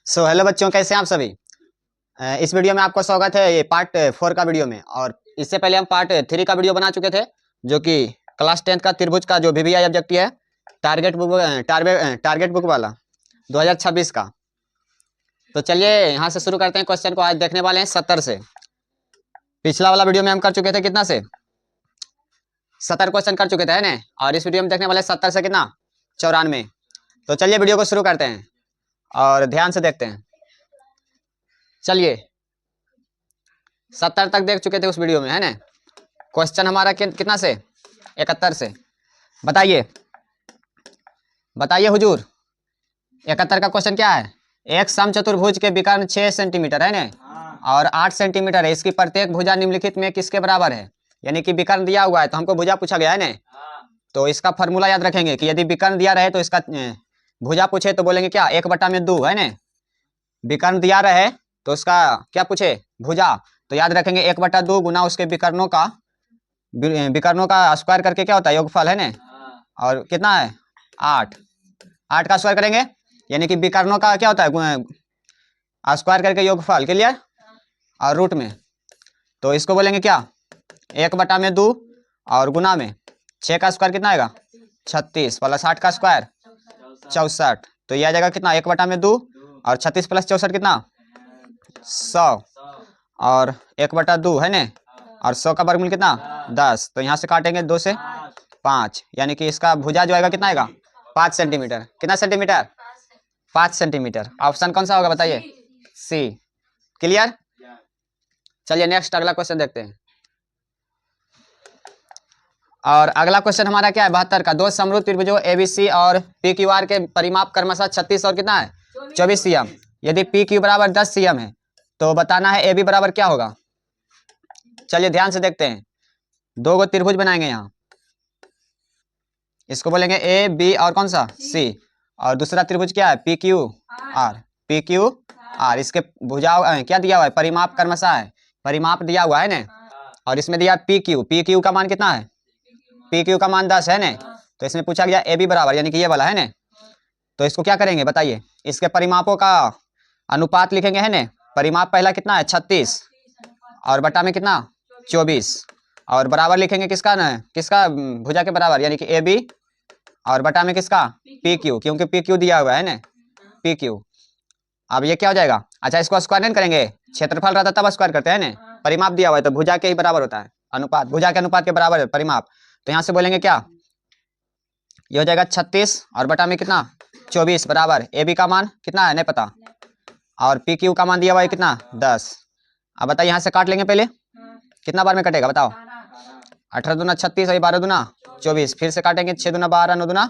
Hello बच्चों, कैसे हैं आप सभी। इस वीडियो में आपका स्वागत है, ये पार्ट 4 का वीडियो में। और इससे पहले हम पार्ट 3 का वीडियो बना चुके थे, जो कि क्लास 10 का त्रिभुज का जो वीवीआई ऑब्जेक्टिव है, टारगेट बुक वाला 2026 का। तो चलिए यहाँ से शुरू करते हैं। क्वेश्चन को आज देखने वाले हैं 70 से। पिछला वाला वीडियो में हम कर चुके थे कितना से 70 क्वेश्चन कर चुके थे ना, और इस वीडियो में देखने वाले 70 से कितना 94। तो चलिए वीडियो को शुरू करते हैं और ध्यान से देखते हैं। चलिए 70 तक देख चुके थे उस वीडियो में, है ना। क्वेश्चन हमारा कितना से 71 से। बताइए बताइए हुजूर, 71 का क्वेश्चन क्या है। एक समचतुर्भुज के विकर्ण 6 सेंटीमीटर है ना, और 8 सेंटीमीटर है। इसकी प्रत्येक भुजा निम्नलिखित में किसके बराबर है। यानी कि विकर्ण दिया हुआ है तो हमको भुजा पूछा गया है ना, तो इसका फॉर्मूला याद रखेंगे कि यदि विकर्ण दिया रहे तो इसका भुजा पूछे तो बोलेंगे क्या 1/2 है ना। विकर्ण दिया रहे तो उसका क्या पूछे भुजा, तो याद रखेंगे 1/2 गुना उसके विकर्णों का स्क्वायर करके क्या होता है योगफल, है ना। और कितना है 8 का स्क्वायर करेंगे, यानी कि विकर्णों का क्या होता है स्क्वायर करके योगफल, क्लियर। और रूट में तो इसको बोलेंगे क्या 1/2 और गुना में 6 का स्क्वायर कितना आएगा 36 प्लस 8 का स्क्वायर 64। तो ये आ जाएगा कितना 1/2 और 36 प्लस 64 कितना 100 और 1/2 है ना, और 100 का वर्गमूल कितना 10। तो यहाँ से काटेंगे 2 से 5, यानी कि इसका भुजा जो आएगा कितना आएगा 5 सेंटीमीटर। कितना सेंटीमीटर 5 सेंटीमीटर। ऑप्शन कौन सा होगा बताइए सी, क्लियर। चलिए नेक्स्ट अगला क्वेश्चन देखते हैं। और अगला क्वेश्चन हमारा क्या है 72 का। दो समरूप त्रिभुजों एबीसी और पी क्यू आर के परिमाप क्रमशः 36 और कितना है 24 सीएम। यदि पी क्यू बराबर 10 सीएम है तो बताना है ए बी बराबर क्या होगा। चलिए ध्यान से देखते हैं। दो गो त्रिभुज बनाएंगे यहाँ, इसको बोलेंगे ए बी और कौन सा सी। और दूसरा त्रिभुज क्या है पी क्यू आर। इसके भुजाओं क्या दिया हुआ है परिमाप क्रमशः है, परिमाप दिया हुआ है ना। और इसमें दिया पी क्यू का मान कितना है पी क्यू का मान 10 है ना। तो इसमें पूछा गया ए बी बराबर, यानी कि ये वाला है ना। तो इसको क्या करेंगे बताइए, इसके परिमापों का अनुपात लिखेंगे, है ना। परिमाप पहला कितना है 36 और बटा में कितना 24, और बराबर लिखेंगे किसका ना किसका भुजा के बराबर, यानी कि ए बी और बटा में किसका पी क्यू, क्योंकि पी क्यू दिया हुआ है ना पी क्यू। अब ये क्या हो जाएगा, अच्छा इसको स्क्वायर नहीं करेंगे, क्षेत्रफल रहता तब स्क्वायर करते हैं ना, परिमाप दिया हुआ है तो भुजा के ही बराबर होता है अनुपात, भुजा के अनुपात के बराबर है परिमाप। तो यहाँ से बोलेंगे क्या ये हो जाएगा 36 और बटा में कितना 24 बराबर ए बी का मान कितना है नहीं पता, और पी क्यू का मान दिया हुआ है कितना 10। अब बताइए यहाँ से काट लेंगे, पहले कितना बार में कटेगा बताओ 18 दूना 36 और 12 दूना 24, फिर से काटेंगे 6 दूना 12 9 दूना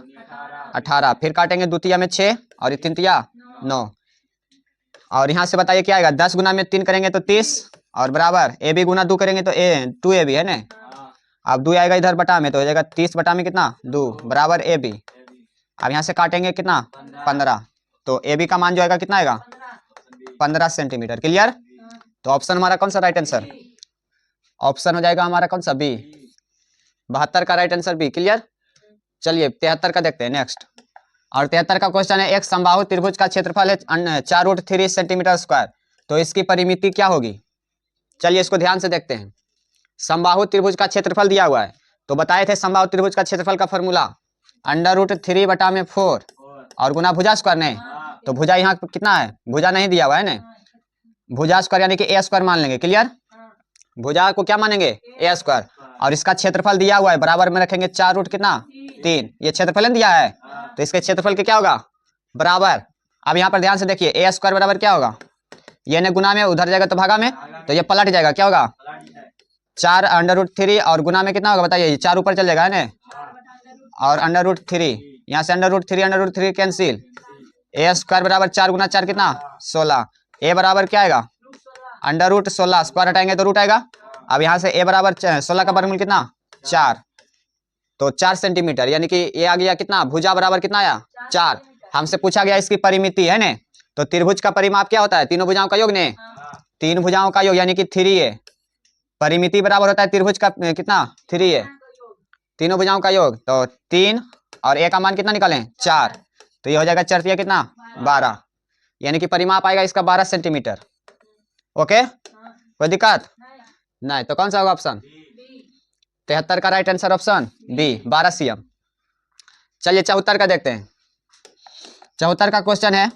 18, फिर काटेंगे द्वितीय में 6 और तृतीया 9। और यहाँ से बताइए क्या आएगा 10 गुना में 3 करेंगे तो 30 और बराबर ए बी गुना 2 करेंगे तो 2 ए बी है ना। अब 2 आएगा इधर बटा में तो हो जाएगा 30 बटा में कितना 2 बराबर ए बी। अब यहाँ से काटेंगे कितना 15, तो ए बी का मान जो आएगा कितना आएगा 15 सेंटीमीटर, क्लियर। तो ऑप्शन हमारा कौन सा राइट आंसर, ऑप्शन हो जाएगा हमारा कौन सा बी, 72 का राइट आंसर बी, क्लियर। चलिए 73 का देखते हैं नेक्स्ट। और 73 का क्वेश्चन है एक समबाहु त्रिभुज का क्षेत्रफल है 4√3 सेंटीमीटर स्क्वायर, तो इसकी परिमिति क्या होगी। चलिए इसको ध्यान से देखते हैं। समबाहु त्रिभुज का क्षेत्रफल दिया हुआ है, तो बताए थे समबाहु त्रिभुज का क्षेत्रफल का फॉर्मूला √3/4 और गुना भुजा स्क्वायर नहीं, तो भुजा यहाँ कितना है भुजा नहीं दिया हुआ है ना, भुजा स्क्वायर यानी कि ए स्क्वायर मान लेंगे, क्लियर। भुजा को क्या मानेंगे ए स्क्वायर, और इसका क्षेत्रफल दिया हुआ है बराबर में रखेंगे 4 कितना 3, ये क्षेत्रफल दिया है तो इसके क्षेत्रफल के क्या होगा बराबर। अब यहाँ पर ध्यान से देखिए ए स्क्वायर बराबर क्या होगा, ये ने गुना में उधर जाएगा तो भागा में, तो ये पलट जाएगा क्या होगा 4√3 और गुना में कितना होगा बताइए 4 ऊपर चल जाएगा है ना, और √3 यहाँ से √3 कैंसिल, ए स्क्वायर बराबर 4 गुना 4 कितना 16, ए बराबर क्या आएगा √16, स्क्वायर हटाएंगे तो रूट आएगा। अब यहाँ से ए बराबर 16 का वर्गमूल कितना 4, तो 4 सेंटीमीटर, यानी कि ये आ गया कितना भुजा बराबर कितना आया 4। हमसे पूछा गया इसकी परिमिति है ना, तो त्रिभुज का परिमाप क्या होता है तीनों भुजाओं का योग ने, 3 भुजाओं का योग यानी कि 3 है। परिमिति बराबर होता है त्रिभुज का कितना 3 है, तीनों भुजाओं का योग, तो 3 और ए का मान कितना निकालें 4, तो ये हो जाएगा 4 कितना 12, यानी कि परिमाप आएगा इसका 12 सेंटीमीटर। ओके, कोई दिक्कत नहीं? तो कौन सा होगा ऑप्शन? 73 का right answer option B, 12 cm। चलिए 74 का देखते हैं। 74 का क्वेश्चन है,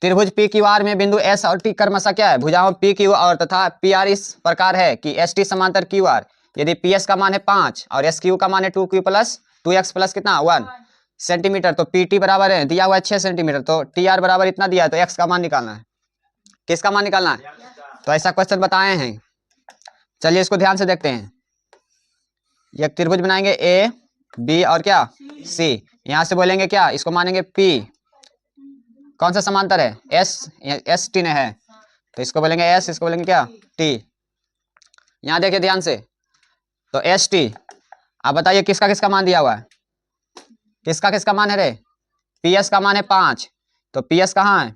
त्रिभुज पी क्यू आर में बिंदु एस और टी क्रमशः क्या है? भुजाओं पी क्यू और तथा पी आर इस प्रकार है कि एस टी समांतर क्यू आर यदि पी एस का मान है 5 और एस क्यू का मान है 2 प्लस 2x प्लस कितना 1 सेंटीमीटर, तो पी टी बराबर है, दिया हुआ है 6 सेंटीमीटर, तो टी आर बराबर इतना दिया है, तो एक्स का मान निकालना है। किसका मान निकालना है? तो ऐसा क्वेश्चन बताए हैं। चलिए इसको ध्यान से देखते हैं। एक त्रिभुज बनाएंगे ए बी और क्या सी, यहाँ से बोलेंगे क्या, इसको मानेंगे पी, कौन सा समांतर है? एस टी ने है, तो इसको बोलेंगे एस, इसको बोलेंगे क्या टी। यहाँ देखिए ध्यान से, तो एस टी, आप बताइए किसका किसका मान दिया हुआ है? किसका किसका मान है रे? पी एस का मान है 5, तो पी एस कहाँ है?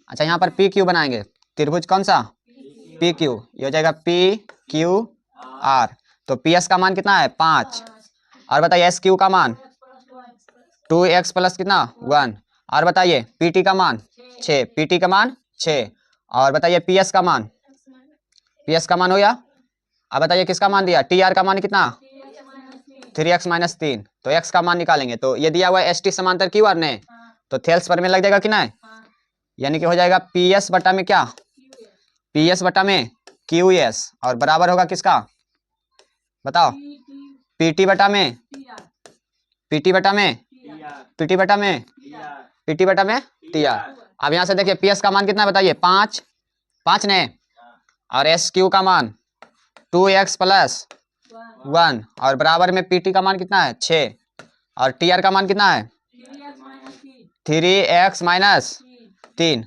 अच्छा यहाँ पर पी क्यू बनाएंगे, त्रिभुज कौन सा? पी क्यू, ये हो जाएगा पी क्यू आर, तो पी एस का मान कितना है 5, और बताइए एस क्यू का मान 2x प्लस कितना 1, और बताइए पी टी का मान 6, पी टी का मान 6, और बताइए पी एस का मान, पी एस का मान हो गया। अब बताइए किसका मान दिया? टी आर का मान कितना 3x माइनस 3, तो x का मान निकालेंगे, तो ये दिया हुआ है एस टी समांतर क्यू आर ने, तो थेल्स पर में लग जाएगा कि नहीं, यानी कि हो जाएगा पी एस बटा में क्या, पी एस बटा में क्यू एस, और बराबर होगा किसका बताओ? पीटी बटा में, पीटी बटा में, पीटी बटा में, पीटी बटा में टी आर। अब यहाँ से देखिए पी एस का मान कितना बताइए 5, 5 ने, और एस क्यू का मान 2x प्लस 1, और बराबर में पीटी का मान कितना है 6, और टी आर का मान कितना है 3x माइनस 3।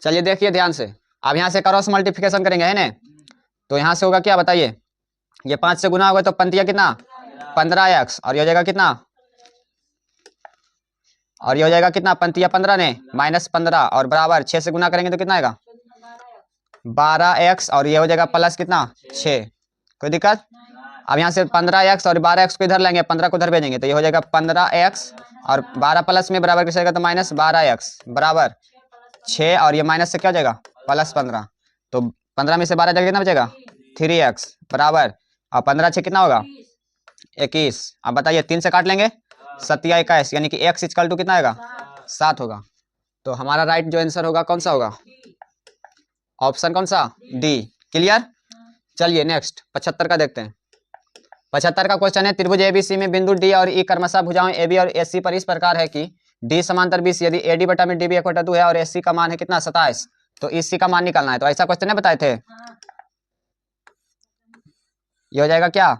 चलिए देखिए ध्यान से, अब यहाँ से क्रॉस मल्टीप्लिकेशन करेंगे है ना, तो यहाँ से होगा क्या बताइए, ये 5 से गुना होगा तो पंतिया कितना 15x, और ये हो जाएगा कितना, और ये हो जाएगा कितना पंतिया 15 ने माइनस 15, और बराबर 6 से गुना करेंगे तो कितना आएगा 12x, और ये हो जाएगा प्लस कितना 6। कोई दिक्कत? अब यहाँ से 15x और 12x को इधर लेंगे, 15 को इधर भेजेंगे, तो ये हो जाएगा 15x, और 12 प्लस में बराबर किसका तो माइनस 12x बराबर 6, और ये माइनस से क्या हो जाएगा प्लस 15, तो 15 में से 12 जाएगा कितना बचेगा 3x बराबर, और 15 6 कितना होगा 21। अब बताइए 3 से काट लेंगे 7 या 21, यानी कि x इक्वल टू कितना आएगा 7 होगा। तो हमारा राइट जो आंसर होगा कौन सा होगा? ऑप्शन कौन सा? डी। क्लियर? चलिए नेक्स्ट 75 का देखते हैं। 75 का क्वेश्चन है, त्रिभुज एबीसी में बिंदु डी और ई क्रमशः भुजाओं एबी और एसी पर इस प्रकार है कि डी समांतर बीसी यदि एडी बटा में डीबी 1/2 है और एसी का मान है कितना 27, तो ईसी का मान निकालना है। तो ऐसा क्वेश्चन है बताए थे, ये हो जाएगा क्या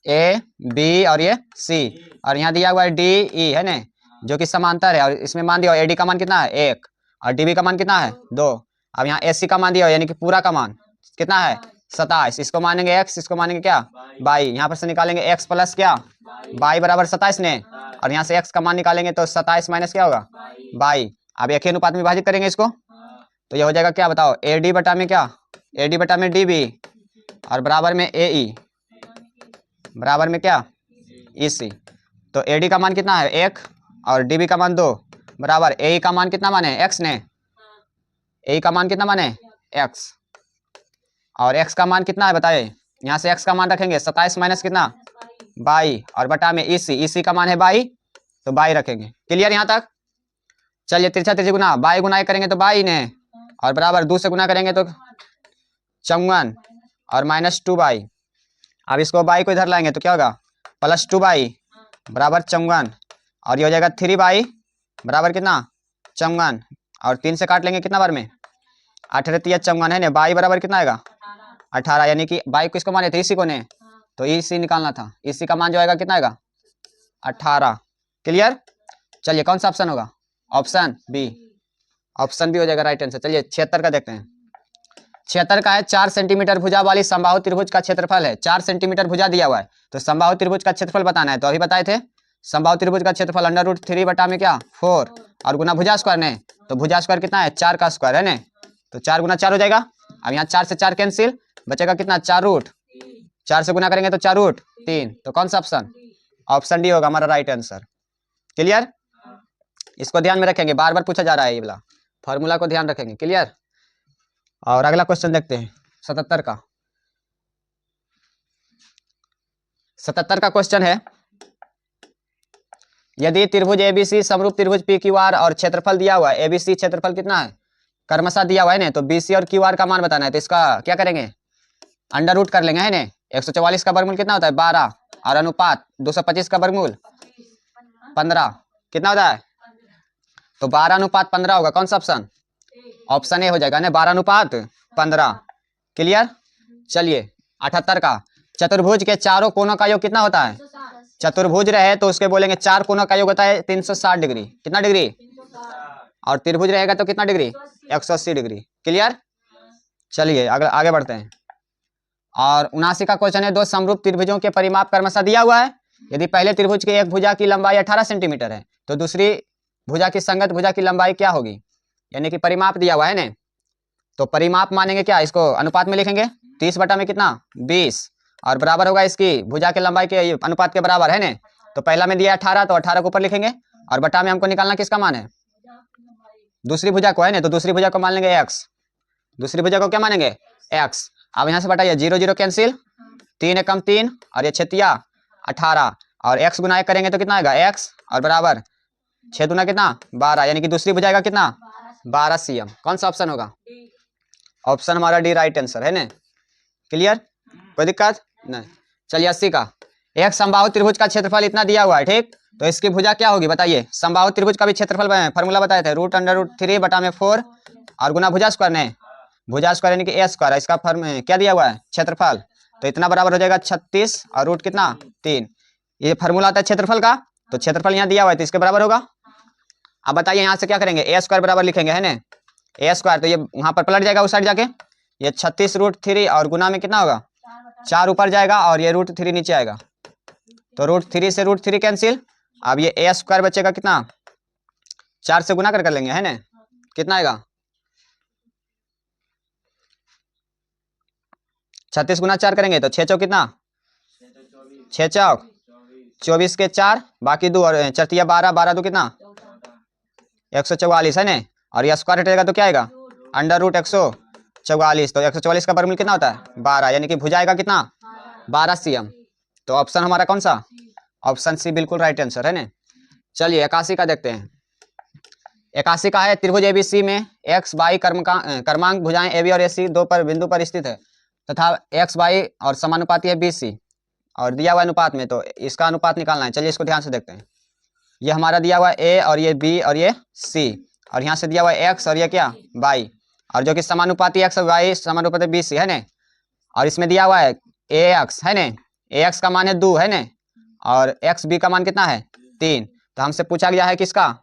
ए बी और ये सी, और यहाँ दिया हुआ है डी ई है ना, जो कि समांतर है, और इसमें मान दिया एडी का मान कितना है 1 और डीबी का मान कितना है 2। अब यहाँ एसी का मान दिया यानी कि पूरा का मान कितना है 27, इसको मानेंगे x, इसको मानेंगे क्या बाई, यहाँ पर से निकालेंगे x प्लस क्या बाई बराबर 27 ने, और यहाँ से x का मान निकालेंगे तो 27 माइनस क्या होगा बाई। अब एक ही अनुपात में विभाजित करेंगे इसको, तो ये हो जाएगा क्या बताओ एडी बटा में क्या एडी बटा में डीबी, और बराबर में ए ई बराबर में क्या ईसी। तो एडी का मान कितना है 1 और डीबी का मान 2 बराबर ए का मान कितना माने x ने, ए का मान कितना माने x, और x का मान कितना है बताइए, यहाँ से x का मान रखेंगे 27 माइनस कितना बाई, और बटा में ईसी का मान है बाई, तो बाई रखेंगे। क्लियर यहाँ तक? चलिए तिरछा तिरछी गुना, बाई गुना करेंगे तो बाई ने, और बराबर 2 से गुना करेंगे तो 54 और माइनस 2 बाई। अब इसको बाई को इधर लाएंगे तो क्या होगा प्लस 2 बाई बराबर 54, और ये हो जाएगा 3 बाई बराबर कितना 54, और 3 से काट लेंगे कितना बार में 18 3 54 है ना, बाई बराबर कितना आएगा 18, यानी कि बाई को इसको माने थे इसी को ने, तो इसी निकालना था, इसी का मान जो आएगा कितना आएगा 18। क्लियर? चलिए कौन सा ऑप्शन होगा? ऑप्शन बी, ऑप्शन बी हो जाएगा राइट आंसर। चलिए 76 का देखते हैं। 76 का है 4 सेंटीमीटर भुजा वाली समबाहु त्रिभुज का क्षेत्रफल है, 4 सेंटीमीटर भुजा दिया हुआ है, तो समबाहु त्रिभुज का क्षेत्रफल बताना है। तो अभी बताए थे समबाहु त्रिभुज का क्षेत्रफल √3 बटा में क्या 4 और गुना भुजा स्क्वायर ने, तो भुजा स्क्वायर कितना है 4 का स्क्वायर है ना, तो 4 गुना 4 हो जाएगा। अब यहाँ 4 से 4 कैंसिल, बचेगा कितना 4 रूट, 4 से गुना करेंगे तो 4 रूट 3, तो कौन सा ऑप्शन? ऑप्शन डी होगा हमारा राइट आंसर। क्लियर? इसको ध्यान में रखेंगे, बार बार पूछा जा रहा है ये वाला फॉर्मूला को ध्यान रखेंगे। क्लियर। और अगला क्वेश्चन देखते हैं 77 का। 77 का क्वेश्चन है, यदि त्रिभुज एबीसी समरूप त्रिभुज पी क्यू आर और क्षेत्रफल दिया हुआ है, एबीसी क्षेत्रफल कितना है कर्मशः दिया हुआ है ना, तो बीसी और क्यू आर का मान बताना है। तो इसका क्या करेंगे, अंडर रूट कर लेंगे है ना। 144 का वर्गमूल कितना होता है 12, और अनुपात 225 का वर्गमूल 15 कितना होता है, तो 12:15 होगा। कौन सा ऑप्शन, ऑप्शन ए हो जाएगा ना, 12:15। क्लियर। चलिए 78 का, चतुर्भुज के चारों कोनों का योग कितना होता है, चतुर्भुज रहे तो उसके बोलेंगे चार कोनों का योग होता है 360 डिग्री। कितना डिग्री, और त्रिभुज रहेगा तो कितना डिग्री 180 डिग्री। क्लियर। चलिए आगे बढ़ते हैं। और 79 का क्वेश्चन है, दो समरूप त्रिभुजों के परिमाप क्रमशः दिया हुआ है। यदि पहले त्रिभुज के एक भुजा की लंबाई 18 सेंटीमीटर है तो दूसरी भुजा की संगत भुजा की लंबाई क्या होगी, यानी कि परिमाप दिया हुआ है ना, तो परिमाप मानेंगे क्या, इसको अनुपात में लिखेंगे 30 बटा में कितना 20, और बराबर होगा इसकी भुजा की लंबाई के अनुपात के बराबर है ना। तो पहला में दिया 18 तो 18 को ऊपर लिखेंगे, और बटा में हमको निकालना किसका मान है, दूसरी भुजा को है ना, तो दूसरी भुजा को मान लेंगे x, दूसरी भुजा को क्या मानेंगे x। अब यहाँ से बताइए 0 0 कैंसिल, 3 एकम 3 और ये छेतिया 18, और x गुना 1 करेंगे तो कितना आएगा x, और बराबर 6 दूना कितना 12, यानी कि दूसरी भुजा का कितना 12 cm। कौन सा ऑप्शन होगा, ऑप्शन हमारा डी राइट आंसर है ना। क्लियर, कोई दिक्कत नहीं। चलिए 80 का, एक समबाहु त्रिभुज का क्षेत्रफल इतना दिया हुआ है, ठीक, तो इसकी भुजा क्या होगी बताइए। समबाहु त्रिभुज का भी क्षेत्रफल फॉर्मूला बताए थे, √√3 बटा में 4 और गुना भुजा स्क्वायर ने, भुजा स्क्वायर यानी कि ए स्क्वायर, इसका क्या दिया हुआ है क्षेत्रफल, तो इतना बराबर हो जाएगा 36 और रूट कितना 3। ये फार्मूला आता है क्षेत्रफल का, तो क्षेत्रफल यहाँ दिया हुआ है तो इसके बराबर होगा। अब बताइए यहाँ से क्या करेंगे, ए स्क्वायर बराबर लिखेंगे है ना, ए स्क्वायर, तो ये यहाँ पर पलट जाएगा उस साइड जाके, ये 36√3 और गुना में कितना होगा 4 ऊपर जाएगा और ये √3 नीचे आएगा, तो √3 से √3 कैंसिल। अब ये ए स्क्वायर बचेगा कितना 4 से गुना कर लेंगे है ना, कितना आएगा 36 गुना 4 करेंगे तो 6 चौक कितना 6 चौक 24 के 4 बाकी 2 और 4 12 12 2 कितना 144 है ना, और यह स्क्वायर हटेगा तो क्या आएगा √144, तो 144 का वर्गमूल कितना होता है 12, यानी कि भुजा आएगा कितना 12 cm। तो ऑप्शन हमारा कौन सा, ऑप्शन सी बिल्कुल राइट आंसर है ना। चलिए 81 का देखते हैं। 81 का है, त्रिभुज एबीसी में एक्स वाई क्रमांक भुजाएं एबी और एसी दो पर बिंदु पर स्थित है तथा एक्स वाई और समानुपाती है बीसी और दिया हुआ अनुपात में, तो इसका अनुपात निकालना है। चलिए इसको ध्यान से देखते हैं। ये हमारा दिया हुआ है ए और ये बी और ये सी, और यहाँ से दिया हुआ है एक्स और ये क्या वाई, और जो कि समानुपाती एक्स और वाई समानुपाती बी सी है ना, और इसमें दिया हुआ है ए एक्स है ना, ए एक्स का मान है 2 है ना, और एक्स बी का मान कितना है 3। तो हमसे पूछा गया है किसका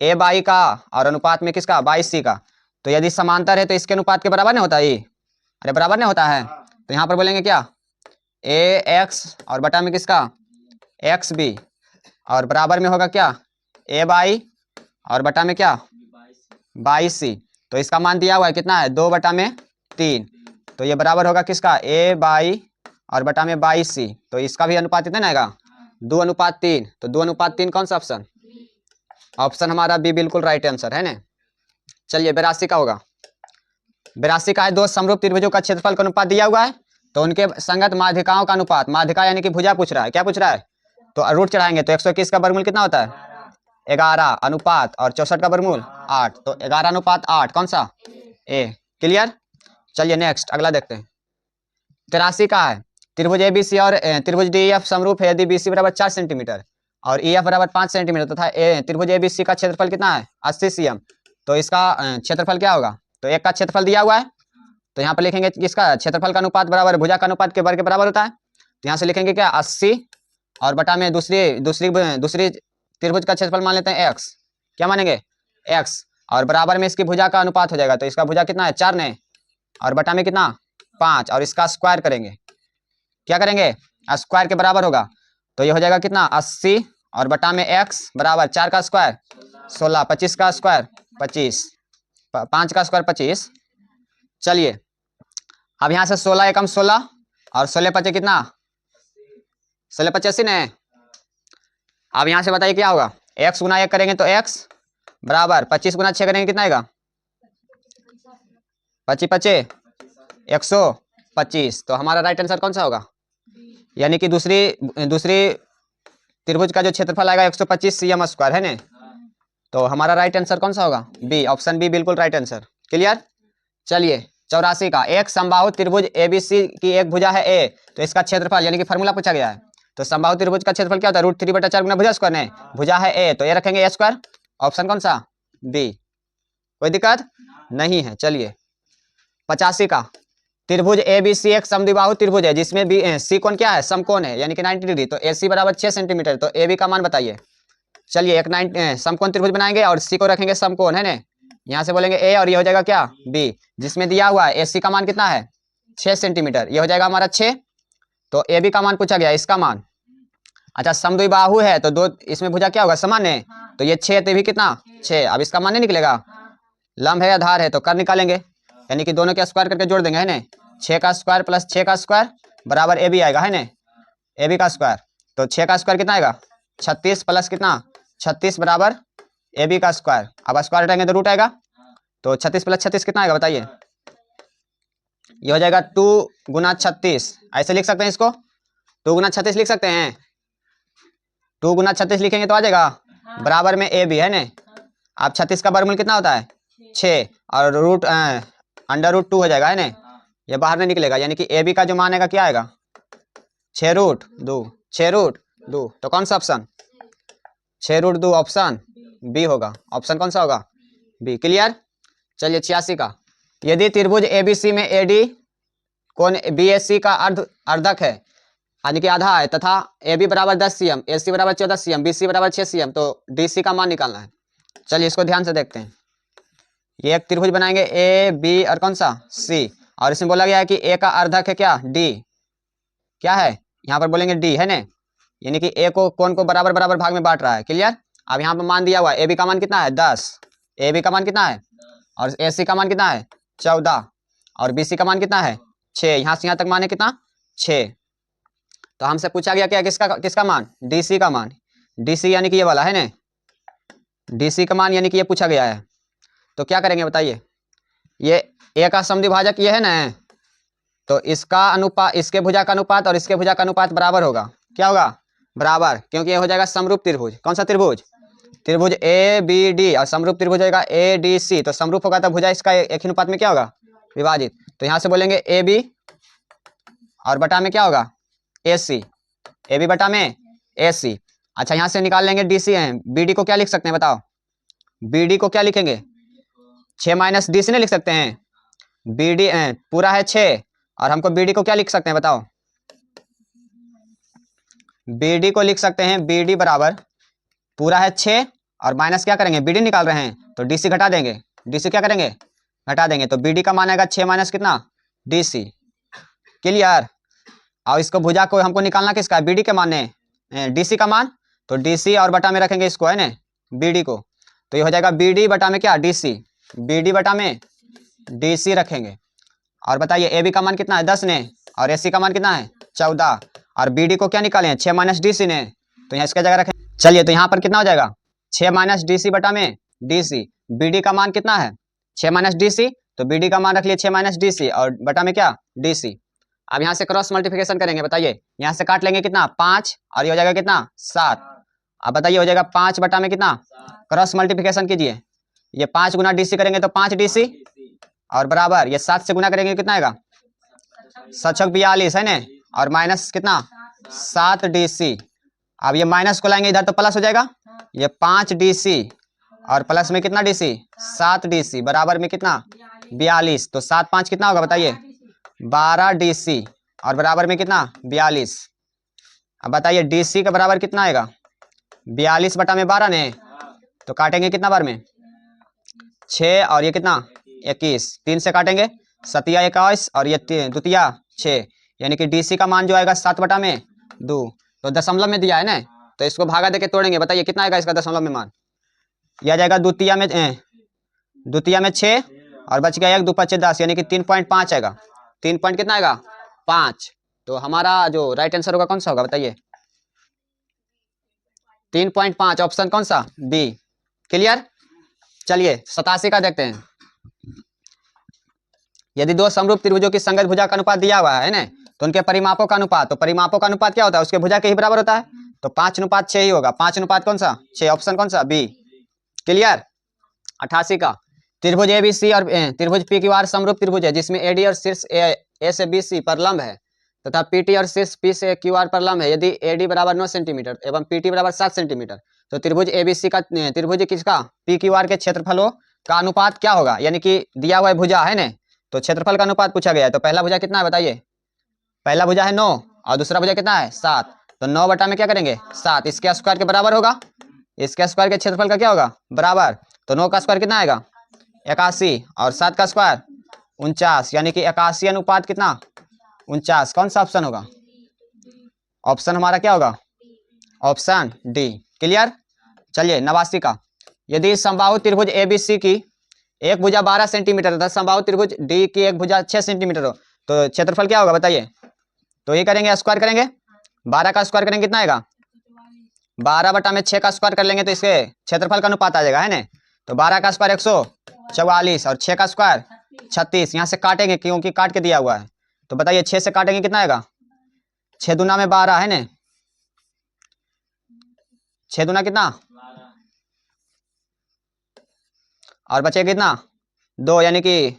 ए बाई का और अनुपात में किसका बाई सी का, तो यदि समांतर है तो इसके अनुपात के बराबर नहीं होता ये, अरे बराबर नहीं होता है, तो यहाँ पर बोलेंगे क्या ए एक्स और बटा में किसका एक्स बी, और बराबर में होगा क्या ए बाई और बटा में क्या बाई सी। तो इसका मान दिया हुआ है कितना है 2 बटा में 3, तो ये बराबर होगा किसका ए बाई और बटा में बाई सी, तो इसका भी अनुपात इतना आएगा 2:3, तो 2:3 कौन सा ऑप्शन, ऑप्शन हमारा बी बिल्कुल राइट आंसर है ना। चलिए 82 का होगा। 82 का है, दो समरूप त्रिभुजों का क्षेत्रफल का अनुपात दिया हुआ है तो उनके संगत माध्यिकाओं का अनुपात, माध्यिका यानी कि भुजा पूछ रहा है, क्या पूछ रहा है, तो रूट चढ़ाएंगे तो 121 का वर्गमूल कितना होता है 11 अनुपात और 64 का वर्गमूल 8, तो 11:8 कौन सा ए। क्लियर। चलिए नेक्स्ट अगला देखते हैं। 83 का है, त्रिभुज एबीसी और त्रिभुज डीएफ समरूप है यदि बीसी बराबर 4 सेंटीमीटर और ईएफ बराबर 5 सेंटीमीटर तथा त्रिभुज एबीसी का क्षेत्रफल कितना है 80 cm, तो इसका क्षेत्रफल क्या होगा, तो एक का क्षेत्रफल दिया हुआ है तो यहाँ पर लिखेंगे इसका क्षेत्रफल का अनुपात बराबर भुजा का अनुपात के वर्ग के बराबर होता है, तो यहाँ से लिखेंगे क्या 80 और बटा में दूसरी त्रिभुज का क्षेत्रफल मान लेते हैं x, क्या मानेंगे x, और बराबर में इसकी भुजा का अनुपात हो जाएगा, तो इसका भुजा कितना है 4 ने और बटा में कितना 5, और इसका स्क्वायर करेंगे, क्या करेंगे स्क्वायर के बराबर होगा, तो ये हो जाएगा कितना 80 और बटा में x बराबर 4 का स्क्वायर 16, 25 का स्क्वायर 25, 5 का स्क्वायर 25। चलिए अब यहाँ से 16 एकम 16 और 16 पचे कितना 16 85 ने। अब यहाँ से बताइए क्या होगा x गुना 1 करेंगे तो x बराबर 25 गुना 6 करेंगे कितना आएगा? 25 25 125। तो हमारा राइट आंसर कौन सा होगा? यानी कि दूसरी दूसरी त्रिभुज का जो क्षेत्रफल आएगा 125 cm स्क्वायर है ना। तो हमारा राइट आंसर कौन सा होगा? बी, ऑप्शन बी बिल्कुल राइट आंसर। क्लियर? चलिए 84 का, एक समबाहु त्रिभुज एबीसी की एक भुजा है ए, तो इसका क्षेत्रफल यानी कि फार्मूला पूछा गया है। तो समबाहु त्रिभुज का क्षेत्रफल क्या होता है? √3/4 गुना भुजा स्क्वायर ने, भुजा है ए तो ए रखेंगे ए स्क्वायर। ऑप्शन कौन सा? बी। कोई दिक्कत नहीं है। चलिए 85 का, त्रिभुज एबीसी एक समद्विबाहु त्रिभुज है जिसमें बी सी कोण क्या है? समकोण है यानी कि 90 डिग्री। तो ए सी बराबर 6 सेंटीमीटर। तो ए बी का मान बताइए। चलिए एक समकोण त्रिभुज बनाएंगे और सी को रखेंगे समकोण है ना। यहाँ से बोलेंगे ए और ये हो जाएगा क्या? बी। जिसमें दिया हुआ है ए सी का मान कितना है? 6 सेंटीमीटर। ये हो जाएगा हमारा 6। तो ए बी का मान पूछा गया, इसका मान। अच्छा समद्विबाहु है तो दो इसमें भुजा क्या होगा? समान है। तो ये 6 तो भी कितना? 6। अब इसका मान नहीं निकलेगा, लंब है आधार है तो कर निकालेंगे, यानी कि दोनों के स्क्वायर करके जोड़ देंगे है ना। 6 का स्क्वायर प्लस 6 का स्क्वायर बराबर ए बी आएगा है ना, ए बी का स्क्वायर। तो 6 का स्क्वायर कितना आएगा? 36 प्लस कितना? 36 बराबर ए बी का स्क्वायर। अब स्क्वायर हटाएंगे तो रूट आएगा। तो 36 प्लस 36 कितना आएगा बताइए? ये हो जाएगा 2 गुना 36। ऐसे लिख सकते हैं इसको, 2 गुना 36 लिख सकते हैं। 2 गुना 36 लिखेंगे तो आ जाएगा बराबर में ए बी है ना। अब 36 का वर्गमूल कितना होता है? 6 और रूट √2 हो जाएगा है ना। ये बाहर नहीं निकलेगा, यानी कि ए बी का जो मान आएगा क्या आएगा? 6√2। 6√2 तो कौन सा ऑप्शन? 6√2 ऑप्शन बी होगा। ऑप्शन कौन सा होगा? बी। क्लियर? चलिए 86 का, यदि त्रिभुज एबीसी में एडी कोण बीएससी का अर्धक है यानी कि आधा है तथा ए बी बराबर 10 cm, ए सी बराबर 14 cm, बी सी बराबर 6 cm, तो डी सी का मान निकालना है। चलिए इसको ध्यान से देखते हैं। ये एक त्रिभुज बनाएंगे ए बी और कौन सा? सी। और इसमें बोला गया है कि ए का अर्धक है क्या? डी। क्या है? यहाँ पर बोलेंगे डी है ना, यानी कि ए को कोण को बराबर बराबर भाग में बांट रहा है। क्लियर? अब यहाँ पर मान दिया हुआ है, ए बी का मान कितना है? 10। ए बी का मान कितना है? और ए सी का मान कितना है? 14। और बी सी का मान कितना है? 6। यहाँ से यहाँ तक मान है कितना? 6। तो हमसे पूछा गया क्या? किसका मान? डी सी का मान। डी सी यानी कि ये वाला है ना, डी सी का मान यानी कि ये पूछा गया है। तो क्या करेंगे बताइए? ये ए का समद्विभाजक ये है ना, तो इसका अनुपात, इसके भुजा का अनुपात और इसके भुजा का अनुपात बराबर होगा। क्या होगा? बराबर, क्योंकि ये हो जाएगा समरूप त्रिभुज। कौन सा त्रिभुज? त्रिभुज ए बी डी। और समरूप त्रिभुज होगा ए डी सी। तो समरूप होगा तो भुजा इसका एक ही अनुपात में क्या होगा? विभाजित। तो यहाँ से बोलेंगे ए बी और बटा में क्या होगा? ए सी। ए बी बटा में ए सी। अच्छा यहाँ से निकाल लेंगे डी सी है। बी डी को क्या लिख सकते हैं बताओ? बी डी को क्या लिखेंगे? 6 माइनस डी सी नहीं लिख सकते हैं? बी डी पूरा है 6 और हमको बी डी को क्या लिख सकते हैं बताओ? बी डी को लिख सकते हैं बी डी बराबर पूरा है 6 और माइनस क्या करेंगे? बी डी निकाल रहे हैं तो डी सी घटा देंगे। डी सी क्या करेंगे? घटा देंगे। तो बी डी का मान आएगा 6 माइनस कितना? D C. क्लियर? और इसको भुजा को हमको निकालना किसका है? बी डी के मान डी सी का मान। तो डी सी और बटा में रखेंगे इसको है ना, बी डी को। तो ये हो जाएगा बी डी बटा में क्या? डी सी। बी डी बटा में डी सी रखेंगे। और बताइए ए बी का मान कितना है? 10 ने, और ए सी का मान कितना है? 14। और बी डी को क्या निकाले हैं? 6 माइनस डी सी ने, तो यहाँ इसका जगह रखें। चलिए तो यहाँ पर कितना हो जाएगा? 6 माइनस डी सी बटा में डी सी। बी डी का मान कितना है? 6 माइनस डी सी। तो बी डी का मान रख लिए 6 माइनस डी सी और बटा में क्या? D C. अब यहाँ से क्रॉस मल्टीप्लिकेशन करेंगे। बताइए यहाँ से काट लेंगे कितना? 5 और ये हो जाएगा कितना? 7। अब बताइए हो जाएगा 5 बटा में कितना? क्रॉस मल्टीप्लिकेशन कीजिए। ये 5 गुना डी सी करेंगे तो 5 डी सी और बराबर ये 7 से गुना करेंगे कितना आएगा? 7 42 है ना, और माइनस कितना? 7 डी सी। अब ये माइनस को लाएंगे इधर तो प्लस हो जाएगा। ये 5 डी सी और प्लस में कितना डी सी? 7 डी सी बराबर में कितना? 42। तो 7 5 कितना होगा बताइए? 12 डी सी और बराबर में कितना? 42। अब बताइए डी सी का बराबर कितना आएगा? 42 बटा में 12 ने, तो काटेंगे कितना बार में? 6 और ये कितना? 21। 3 से काटेंगे 7 21 और ये 2 6, यानी कि डी सी का मान जो आएगा 7 बटा में 2। तो दशमलव में दिया है ना, तो इसको भागा देके तोड़ेंगे। बताइए कितना आएगा इसका दशमलव में मान? यह आ जाएगा द्वितीय में 6 और बच गया 1 2 5 10, यानी कि 3.5 आएगा। 3 पॉइंट कितना आएगा? 5। तो हमारा जो राइट आंसर होगा कौन सा होगा बताइए? 3.5 ऑप्शन कौन सा? बी। क्लियर? चलिए 87 का देखते हैं। यदि दो समरूप त्रिभुजों की संगत भुजा का अनुपात दिया हुआ है ना, तो उनके परिमापों का अनुपात, तो परिमापों का अनुपात क्या होता है, उसके भुजा के ही बराबर होता है, तो 5:6 ही होगा। 5 कौन सा, 6, ऑप्शन कौन सा, बी। क्लियर। 88 का, त्रिभुज एबीसी और त्रिभुज पी क्यू आर समरूप त्रिभुज है जिसमें एडी और शीर्ष ए से बी सी पर लंब है तथा पीटी और शीर्ष पी से क्यू आर पर लंब है। यदि एडी बराबर 9 सेंटीमीटर एवं पीटी बराबर 7 सेंटीमीटर, तो त्रिभुज एबीसी का त्रिभुज किसका, पी क्यू आर के क्षेत्रफलों का अनुपात क्या होगा। यानी कि दिया हुआ है भुजा है ना, तो क्षेत्रफल का अनुपात पूछा गया है। तो पहला भुजा कितना है बताइए, पहला भुजा है 9 और दूसरा भुजा कितना है 7, तो 9 बटा में क्या करेंगे 7, इसके स्क्वायर के बराबर होगा, इसके स्क्वायर के क्षेत्रफल का क्या होगा बराबर, तो 9 का स्क्वायर कितना आएगा 81 और 7 का स्क्वायर 49, यानी कि 81 अनुपात कितना 49। कौन सा ऑप्शन होगा, ऑप्शन हमारा क्या होगा, ऑप्शन डी। क्लियर। चलिए 89 का, यदि समबाहु त्रिभुज एबीसी की एक भुजा 12 सेंटीमीटर तथा समबाहु त्रिभुज डी की एक भुजा 6 सेंटीमीटर हो, तो क्षेत्रफल क्या होगा बताइए। तो ये करेंगे स्क्वायर करेंगे, 12 का स्क्वायर करेंगे कितना आएगा 12 बटा में 6 का स्क्वायर कर लेंगे तो इसके क्षेत्रफल का अनुपात आ जाएगा है ना। तो 12 का स्क्वायर 144 और 6 का स्क्वायर 36, यहाँ से काटेंगे क्योंकि काट के दिया हुआ है। तो बताइए 6 से काटेंगे कितना आएगा, 6 दूना में 12 है ना, 6 दूना कितना और बचेगा कितना 2, यानी कि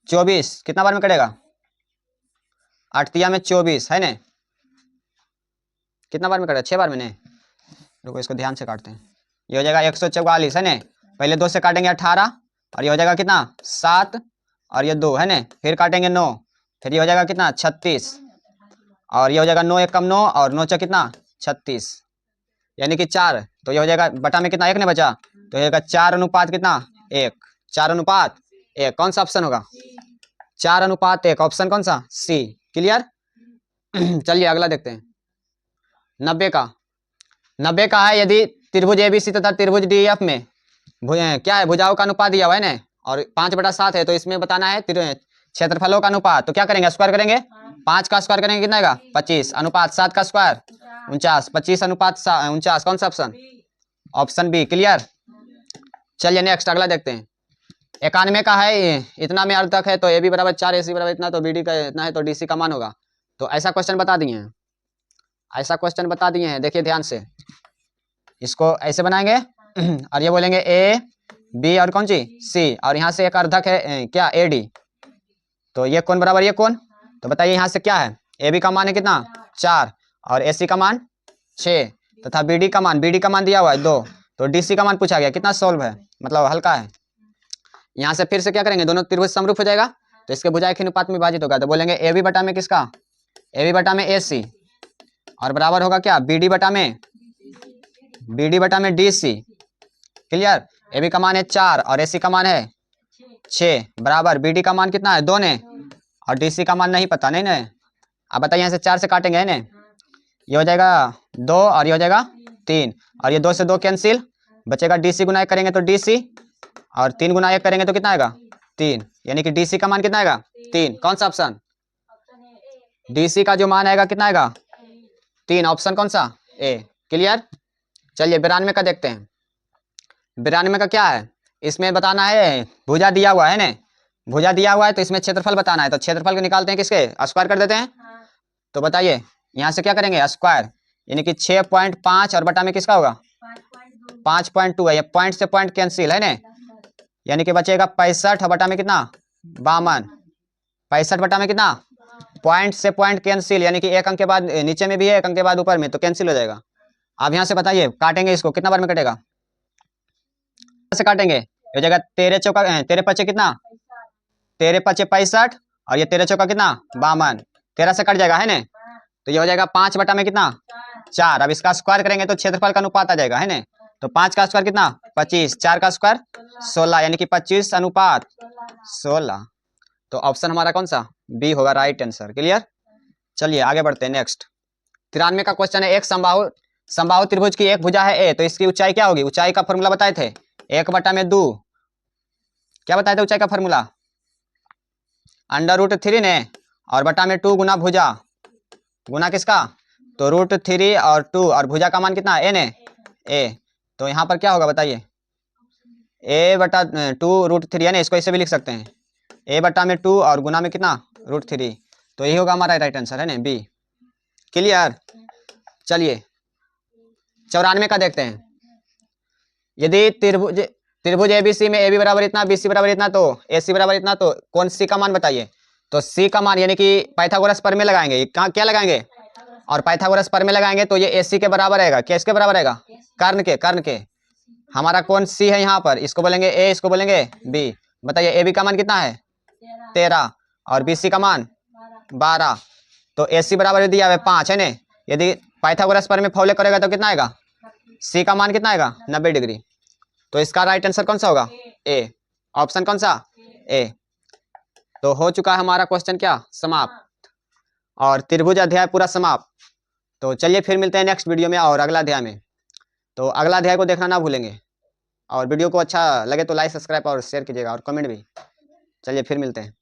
24, कितना बार में कटेगा 8 में 24 है ना, कितना बार में कटेगा 6 बार में नहीं, रुको इसको ध्यान से काटते हैं। ये हो जाएगा 144 है ना, पहले 2 से काटेंगे 18 और ये हो जाएगा कितना 7 और ये 2 है ना, फिर काटेंगे 9, फिर ये हो जाएगा कितना 36 और ये हो जाएगा 9 एक कम 9 और 9 कितना 36, यानी कि 4, तो ये हो जाएगा बटा में कितना 1 ने बचा, तो ये होगा 4 अनुपात कितना 1, 4 अनुपात 1। कौन सा ऑप्शन होगा 4 अनुपात 1, ऑप्शन कौन सा सी। क्लियर। चलिए अगला देखते हैं 90 का है, यदि त्रिभुज एबीसी तथा त्रिभुज डीएफ में क्या है भुजाओं का अनुपात दिया हुआ है ना और 5/7 है, तो इसमें बताना है क्षेत्रफलों का अनुपात। तो क्या करेंगे स्क्वायर करेंगे, 5 का स्क्वायर करेंगे कितना आएगा 25 अनुपात 7 का स्क्वायर 49, 25 अनुपात 49। कौन सा ऑप्शन, ऑप्शन बी। क्लियर। चलिए नेक्स्ट अगला देखते हैं 91 का है, इतना में अर्धक है तो ए बी बराबर 4 AC बराबर इतना, तो बी डी का इतना है तो डी सी का मान होगा। तो ऐसा क्वेश्चन बता दिए हैं, ऐसा क्वेश्चन बता दिए हैं, देखिए ध्यान से, इसको ऐसे बनाएंगे और ये बोलेंगे ए बी और कौन सी सी, और यहाँ से एक अर्धक है क्या ए डी, तो ये कौन बराबर ये कौन, तो बताइए यहाँ से क्या है, ए बी का मान है कितना 4 और ए सी का मान 6 तथा बी डी का मान दिया हुआ है 2, तो डी सी का मान पूछा गया कितना सोल्व है, मतलब हल्का है। यहाँ से फिर से क्या करेंगे, दोनों त्रिभुज समरूप हो जाएगा तो इसके भुजाएं के अनुपात में विभाजित होगा, तो बोलेंगे ए बी बटा में किसका, ए बी बटा में ए सी और बराबर होगा क्या बी डी बटा में D C. Clear. A B का मान है 4 और ए सी का मान है 6 बराबर बी डी का मान कितना है 2 ने और डी सी का मान नहीं पता नहीं ना। अब बताइए यहाँ से 4 से काटेंगे है ना, ये हो जाएगा 2 और ये हो जाएगा 3 और ये 2 से 2 कैंसिल, बचेगा डी सी गुना 1 करेंगे तो डी सी और 3 गुना 1 करेंगे तो कितना आएगा 3, यानी कि डी सी का मान कितना आएगा 3। कौन सा ऑप्शन, डी सी का जो मान आएगा कितना आएगा 3, ऑप्शन कौन सा ए। क्लियर। चलिए 92 का देखते हैं, 92 का क्या है, इसमें बताना है भुजा दिया हुआ है ना, भुजा दिया हुआ है तो इसमें क्षेत्रफल बताना है, तो क्षेत्रफल को निकालते हैं किसके स्क्वायर कर देते हैं। तो बताइए यहाँ से क्या करेंगे स्क्वायर, यानी कि 6.5 और बटा में किसका होगा 5.2 है, ये पॉइंट से पॉइंट कैंसिल है ना, यानी कि बचेगा 65 बटा में कितना 52, 65 बटा में कितना पॉइंट से पॉइंट कैंसिल, यानी कि एक अंक के बाद नीचे में भी है एक अंक के बाद ऊपर में, तो कैंसिल हो जाएगा। अब यहाँ से बताइए काटेंगे इसको कितना बार में कटेगा, से काटेंगे हो जाएगा 13 चौका 13 पचे कितना 13 पचे 65 और ये 13 चौका कितना 52, 13 से कट जाएगा है ना, तो ये हो जाएगा 5 बटा में कितना 4। अब इसका स्क्वायर करेंगे तो क्षेत्रफल का अनुपात आ जाएगा है ना, तो 5 का स्क्वायर कितना 25, 4 का स्क्वायर 16, यानी कि 25 अनुपात 16। तो ऑप्शन हमारा कौन सा बी होगा राइट आंसर। क्लियर। चलिए आगे बढ़ते हैं नेक्स्ट 93 का क्वेश्चन है, एक समबाहु त्रिभुज की एक भुजा है ए, तो इसकी ऊंचाई क्या होगी, ऊंचाई का फॉर्मूला बताए थे 1/2, क्या बताए थे ऊंचाई का फॉर्मूला √3 ने और बटा में 2 गुना भुजा गुना किसका, तो √3 और 2 और भुजा का मान कितना ए ने ए, तो यहाँ पर क्या होगा बताइए, a/2√3 है ना, इसको ऐसे भी लिख सकते हैं, a/2 और गुना में कितना √3, तो यही होगा हमारा राइट आंसर है ना बी। क्लियर। चलिए 94 का देखते हैं। यदि त्रिभुज एबीसी में ए बी बराबर इतना, बी सी बराबर इतना, तो ए सी बराबर इतना, तो कौन सी का मान बताइए। तो सी का मान यानी कि पाइथागोरस प्रमेय लगाएंगे, कहाँ क्या लगाएंगे, और पाइथागोरस प्रमेय लगाएंगे तो ये ए सी के बराबर रहेगा, किसके बराबर रहेगा, कर्ण के। हमारा कौन सी है यहाँ पर, इसको बोलेंगे ए, इसको बोलेंगे बी। बताइए ए बी का मान कितना है 13 और बी सी का मान 12, तो ए सी बराबर दिया हुआ है 5 है ना। यदि पाइथागोरस प्रमेय फॉलो करेगा तो कितना आएगा, सी का मान कितना आएगा 90 डिग्री। तो इसका राइट आंसर कौन सा होगा, ए, ऑप्शन कौन सा, ए। तो हो चुका है हमारा क्वेश्चन क्या समाप्त, और त्रिभुज अध्याय पूरा समाप्त। तो चलिए फिर मिलते हैं नेक्स्ट वीडियो में और अगला अध्याय में। तो अगला अध्याय को देखना ना भूलेंगे, और वीडियो को अच्छा लगे तो लाइक सब्सक्राइब और शेयर कीजिएगा और कमेंट भी। चलिए फिर मिलते हैं।